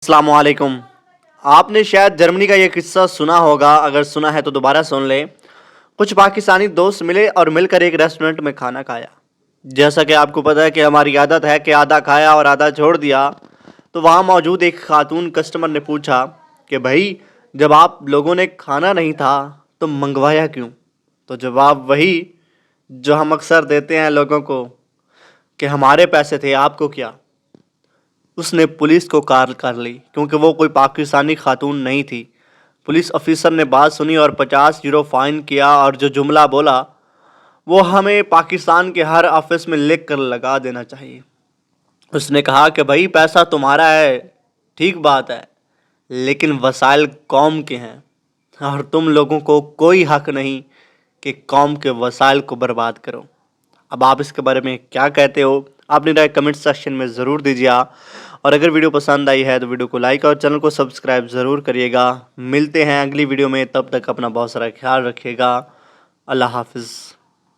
السلام علیکم۔ آپ نے شاید جرمنی کا یہ قصہ سنا ہوگا، اگر سنا ہے تو دوبارہ سن لیں۔ کچھ پاکستانی دوست ملے اور مل کر ایک ریسٹورنٹ میں کھانا کھایا۔ جیسا کہ آپ کو پتہ ہے کہ ہماری عادت ہے کہ آدھا کھایا اور آدھا چھوڑ دیا، تو وہاں موجود ایک خاتون کسٹمر نے پوچھا کہ بھائی جب آپ لوگوں نے کھانا نہیں تھا تو منگوایا کیوں؟ تو جواب وہی جو ہم اکثر دیتے ہیں لوگوں کو کہ ہمارے پیسے تھے، آپ کو کیا۔ اس نے پولیس کو کال کر لی کیونکہ وہ کوئی پاکستانی خاتون نہیں تھی۔ پولیس افیسر نے بات سنی اور 50 یورو فائن کیا، اور جو جملہ بولا وہ ہمیں پاکستان کے ہر آفس میں لکھ کر لگا دینا چاہیے۔ اس نے کہا کہ بھائی پیسہ تمہارا ہے، ٹھیک بات ہے، لیکن وسائل قوم کے ہیں اور تم لوگوں کو کوئی حق نہیں کہ قوم کے وسائل کو برباد کرو۔ اب آپ اس کے بارے میں کیا کہتے ہو؟ اپنی رائے کمنٹ سیکشن میں ضرور دیجیے اور اگر ویڈیو پسند آئی ہے تو ویڈیو کو لائک اور چینل کو سبسکرائب ضرور کریے گا۔ ملتے ہیں اگلی ویڈیو میں، تب تک اپنا بہت سارا خیال رکھیے گا۔ اللہ حافظ۔